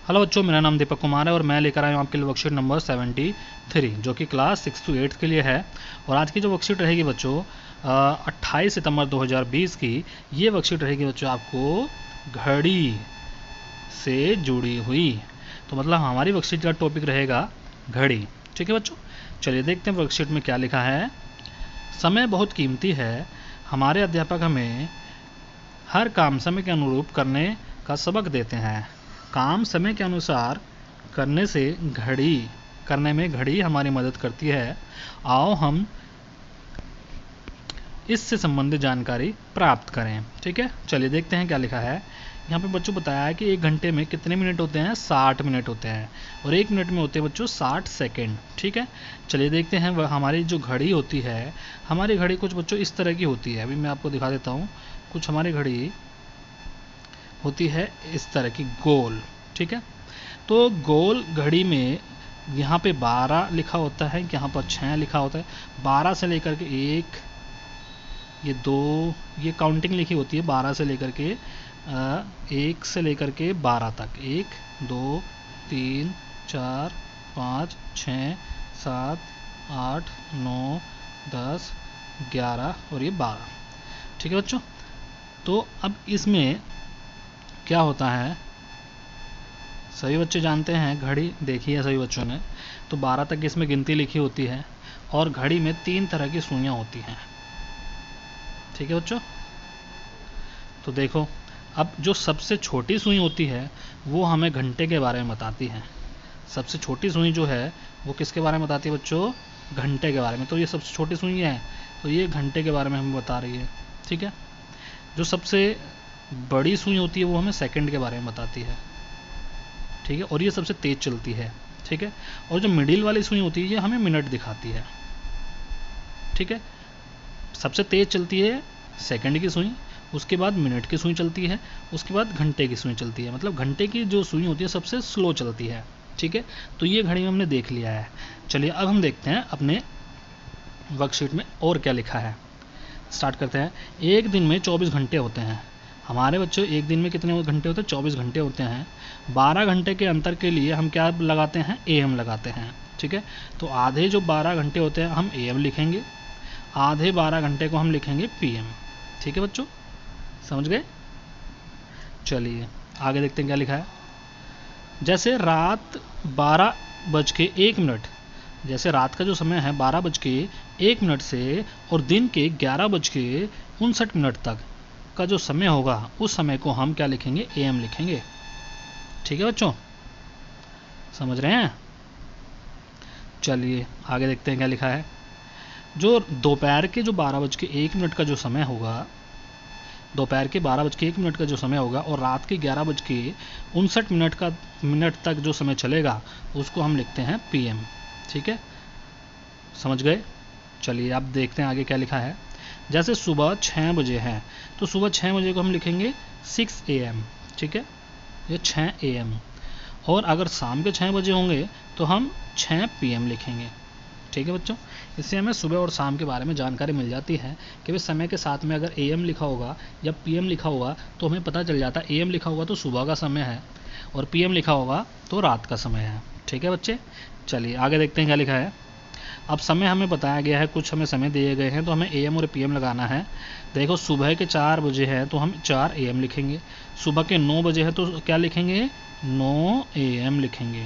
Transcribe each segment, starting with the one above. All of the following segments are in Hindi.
हेलो बच्चों, मेरा नाम दीपक कुमार है और मैं लेकर आया हूँ आपके लिए वर्कशीट नंबर 73 जो कि क्लास 6 to 8 के लिए है। और आज की जो वर्कशीट रहेगी बच्चों 28 सितंबर 2020 की ये वर्कशीट रहेगी बच्चों आपको घड़ी से जुड़ी हुई। तो मतलब हमारी वर्कशीट का टॉपिक रहेगा घड़ी। ठीक है बच्चों, चलिए देखते हैं वर्कशीट में क्या लिखा है। समय बहुत कीमती है, हमारे अध्यापक हमें हर काम समय के अनुरूप करने का सबक देते हैं। काम समय के अनुसार करने में घड़ी हमारी मदद करती है। आओ हम इससे संबंधित जानकारी प्राप्त करें। ठीक है, चलिए देखते हैं क्या लिखा है। यहाँ पे बच्चों बताया है कि 1 घंटे में कितने मिनट होते हैं, 60 मिनट होते हैं और 1 मिनट में होते हैं बच्चों 60 सेकेंड। ठीक है, चलिए देखते हैं वह हमारी जो घड़ी होती है, हमारी घड़ी कुछ बच्चों इस तरह की होती है। अभी मैं आपको दिखा देता हूँ। कुछ हमारी घड़ी होती है इस तरह की गोल। ठीक है, तो गोल घड़ी में यहाँ पे 12 लिखा होता है, यहाँ पर 6 लिखा होता है। 12 से लेकर के 1, ये 2, ये काउंटिंग लिखी होती है 12 से लेकर के 1 से लेकर के 12 तक। 1 2 3 4 5 6 7 8 9 10 11 और ये 12। ठीक है बच्चों, तो अब इसमें क्या होता है, सभी बच्चे जानते हैं, घड़ी देखी है सभी बच्चों ने। तो 12 तक इसमें गिनती लिखी होती है और घड़ी में 3 तरह की सुइयां होती हैं। ठीक है बच्चों, तो देखो अब जो सबसे छोटी सुई होती है वो हमें घंटे के बारे में बताती है। सबसे छोटी सुई जो है वो किसके बारे में बताती है बच्चों, घंटे के बारे में। तो ये सबसे छोटी सुई है, तो ये घंटे के बारे में हमें बता रही है। ठीक है, जो सबसे बड़ी सुई होती है वो हमें सेकंड के बारे में बताती है। ठीक है, और ये सबसे तेज चलती है। ठीक है, और जो मिडिल वाली सुई होती है ये हमें मिनट दिखाती है। ठीक है, सबसे तेज चलती है सेकंड की सुई, उसके बाद मिनट की सुई चलती है, उसके बाद घंटे की सुई चलती है। मतलब घंटे की जो सुई होती है सबसे स्लो चलती है। ठीक है, तो ये घड़ी में हमने देख लिया है। चलिए अब हम देखते हैं अपने वर्कशीट में और क्या लिखा है। स्टार्ट करते हैं। एक दिन में 24 घंटे होते हैं। हमारे बच्चों एक दिन में कितने घंटे होते हैं, 24 घंटे होते हैं। 12 घंटे के अंतर के लिए हम क्या लगाते हैं, AM लगाते हैं। ठीक है, तो आधे जो 12 घंटे होते हैं हम AM लिखेंगे, आधे 12 घंटे को हम लिखेंगे PM। ठीक है बच्चों, समझ गए। चलिए आगे देखते हैं क्या लिखा है। जैसे रात 12:01, जैसे रात का जो समय है 12:01 से और दिन के 11:59 तक का जो समय होगा उस समय को हम क्या लिखेंगे, AM लिखेंगे। ठीक है बच्चों, समझ रहे हैं। चलिए आगे देखते हैं क्या लिखा है। जो दोपहर के जो 12:01 का जो समय होगा, दोपहर के 12:01 का जो समय होगा और रात के 11:59 मिनट तक जो समय चलेगा उसको हम लिखते हैं PM। ठीक है, समझ गए। चलिए अब देखते हैं आगे क्या लिखा है। जैसे सुबह 6 बजे है तो सुबह 6 बजे को हम लिखेंगे 6 AM। ठीक है, ये 6 AM। और अगर शाम के 6 बजे होंगे तो हम 6 PM लिखेंगे। ठीक है बच्चों, इससे हमें सुबह और शाम के बारे में जानकारी मिल जाती है कि भाई समय के साथ में अगर AM लिखा होगा या PM लिखा होगा तो हमें पता चल जाता है AM लिखा होगा तो सुबह का समय है और PM लिखा होगा तो रात का समय है। ठीक है बच्चे, चलिए आगे देखते हैं क्या लिखा है। अब समय हमें बताया गया है, कुछ हमें समय दिए गए हैं तो हमें AM और PM लगाना है। देखो सुबह के 4 बजे है तो हम 4 AM लिखेंगे, सुबह के 9 बजे है तो क्या लिखेंगे, 9 AM लिखेंगे।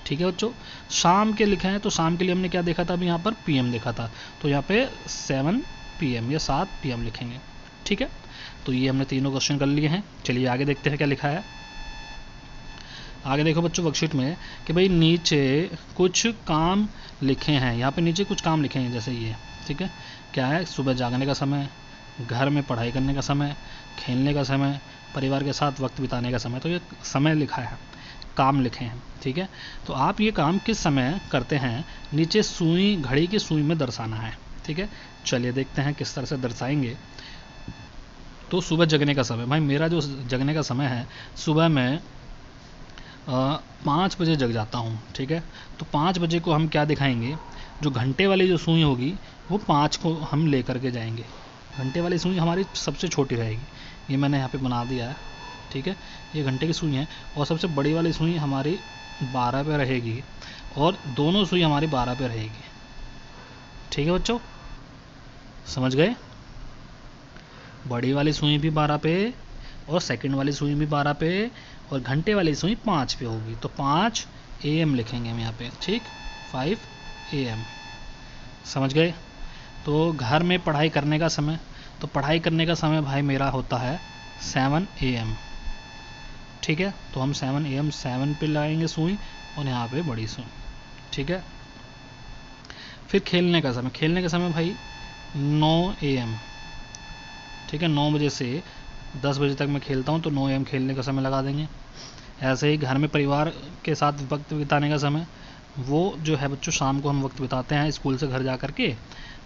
ठीक है बच्चों, शाम के लिखे हैं तो शाम के लिए हमने क्या देखा था, अभी यहाँ पर PM देखा था तो यहाँ पे 7 PM या 7 PM लिखेंगे। ठीक है, तो ये हमने तीनों क्वेश्चन कर लिए हैं। चलिए आगे देखते हैं क्या लिखा है। आगे देखो बच्चों वर्कशीट में कि भाई नीचे कुछ काम लिखे हैं, यहाँ पे नीचे कुछ काम लिखे हैं जैसे ये। ठीक है, क्या है, सुबह जागने का समय, घर में पढ़ाई करने का समय, खेलने का समय, परिवार के साथ वक्त बिताने का समय। तो ये समय लिखा है, काम लिखे हैं। ठीक है, तो आप ये काम किस समय करते हैं, नीचे सुई, घड़ी की सुई में दर्शाना है। ठीक है, चलिए देखते हैं किस तरह से दर्शाएंगे। तो सुबह जगने का समय, भाई मेरा जो जगने का समय है सुबह में 5 बजे जग जाता हूँ। ठीक है, तो 5 बजे को हम क्या दिखाएंगे, जो घंटे वाली जो सुई होगी वो 5 को हम लेकर के जाएंगे। घंटे वाली सुई हमारी सबसे छोटी रहेगी, ये मैंने यहाँ पे बना दिया है। ठीक है, ये घंटे की सुई है और सबसे बड़ी वाली सुई हमारी 12 पे रहेगी और दोनों सुई हमारी 12 पे रहेगी। ठीक है बच्चों, समझ गए? बड़ी वाली सुई भी 12 पे और सेकंड वाली सुई भी 12 पे और घंटे वाली सुई 5 पे होगी, तो 5 AM लिखेंगे हम यहाँ पे। ठीक, 5 AM। समझ गए? तो घर में पढ़ाई करने का समय, तो पढ़ाई करने का समय भाई मेरा होता है 7 AM। ठीक है, तो हम 7 AM 7 पे लगाएंगे सुई और यहाँ पे बड़ी सुई। ठीक है, फिर खेलने का समय, खेलने का समय भाई 9 AM। ठीक है, 9 बजे से 10 बजे तक मैं खेलता हूँ, तो 9 AM खेलने का समय लगा देंगे। ऐसे ही घर में परिवार के साथ वक्त बिताने का समय, वो जो है बच्चों शाम को हम वक्त बिताते हैं स्कूल से घर जा कर के,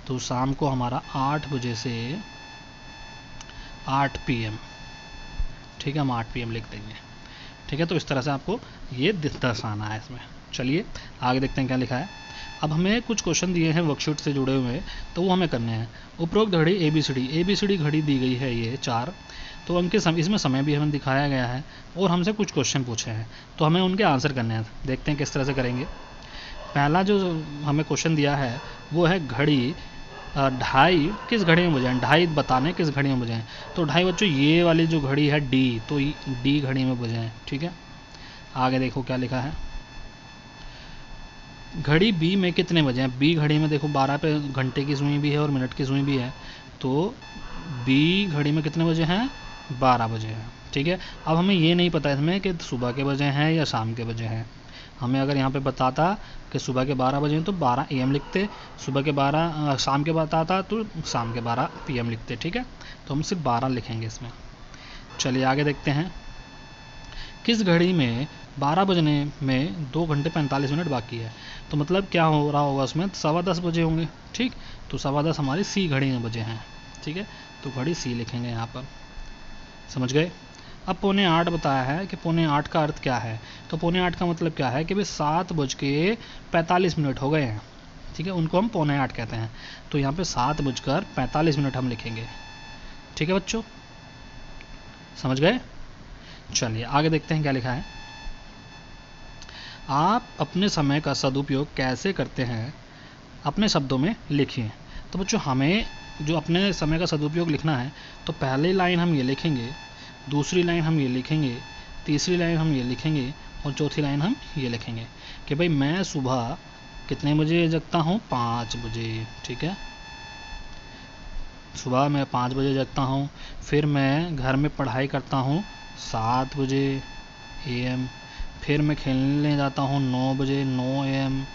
तो शाम को हमारा 8 बजे से 8 PM। ठीक है, हम 8 PM लिख देंगे। ठीक है, तो इस तरह से आपको ये दर्शाना है इसमें। चलिए आगे देखते हैं क्या लिखा है। अब हमें कुछ क्वेश्चन दिए हैं वर्कशीट से जुड़े हुए, तो वो हमें करने हैं। उपरोक्त घड़ी ABCD घड़ी दी गई है ये 4, तो उनके इसमें समय भी हमें दिखाया गया है और हमसे कुछ क्वेश्चन पूछे हैं, तो हमें उनके आंसर करने हैं। देखते हैं किस तरह से करेंगे। पहला जो हमें क्वेश्चन दिया है वो है घड़ी ढाई किस घड़ी में बजाएं, ढाई बताने किस घड़ी में बजाएं। तो ढाई बच्चों ये वाली जो घड़ी है D, तो D घड़ी में बजाएं। ठीक है, आगे देखो क्या लिखा है। घड़ी B में कितने बजे हैं? B घड़ी में देखो 12 पे घंटे की सुई भी है और मिनट की सुई भी है, तो B घड़ी में कितने बजे हैं? 12 बजे हैं। ठीक है, अब हमें ये नहीं पता इसमें कि सुबह के बजे हैं या शाम के बजे हैं। हमें अगर यहाँ पे बताता कि सुबह के 12 बजे हैं तो 12 AM लिखते, शाम के बताता तो शाम के 12 PM लिखते। ठीक है, तो हम सिर्फ 12 लिखेंगे इसमें। चलिए आगे देखते हैं। किस घड़ी में 12 बजने में 2 घंटे 45 मिनट बाकी है? तो मतलब क्या हो रहा होगा उसमें, 10:15 बजे होंगे। ठीक, तो 10:15 हमारी C घड़ी में बजे हैं। ठीक है, तो घड़ी C लिखेंगे यहाँ पर। समझ गए? अब 7:45 बताया है कि 7:45 का अर्थ क्या है, तो 7:45 का मतलब क्या है कि भाई 7:45 हो गए हैं। ठीक है, उनको हम 7:45 कहते हैं, तो यहाँ पे 7:45 हम लिखेंगे। ठीक है बच्चों, समझ गए? चलिए आगे देखते हैं क्या लिखा है। आप अपने समय का सदुपयोग कैसे करते हैं, अपने शब्दों में लिखिए। तो बच्चों हमें जो अपने समय का सदुपयोग लिखना है, तो पहली लाइन हम ये लिखेंगे, दूसरी लाइन हम ये लिखेंगे, तीसरी लाइन हम ये लिखेंगे और चौथी लाइन हम ये लिखेंगे कि भाई मैं सुबह कितने बजे जगता हूँ? 5 बजे। ठीक है, सुबह मैं 5 बजे जगता हूँ। फिर मैं घर में पढ़ाई करता हूँ 7 बजे AM। फिर मैं खेलने जाता हूँ 9 बजे 9 AM।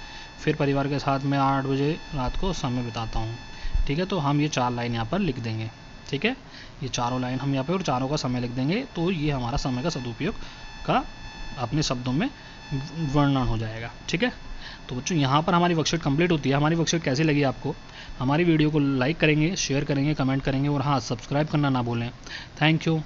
फिर परिवार के साथ मैं 8 बजे रात को समय बिताता हूँ। ठीक है, तो हम ये 4 लाइन यहाँ पर लिख देंगे। ठीक है, ये चारों लाइन हम यहाँ पे और चारों का समय लिख देंगे, तो ये हमारा समय का सदुपयोग का अपने शब्दों में वर्णन हो जाएगा। ठीक है, तो बच्चों यहाँ पर हमारी वर्कशीट कंप्लीट होती है। हमारी वर्कशीट कैसी लगी आपको? हमारी वीडियो को लाइक करेंगे, शेयर करेंगे, कमेंट करेंगे और हाँ सब्सक्राइब करना ना भूलें। Thank you.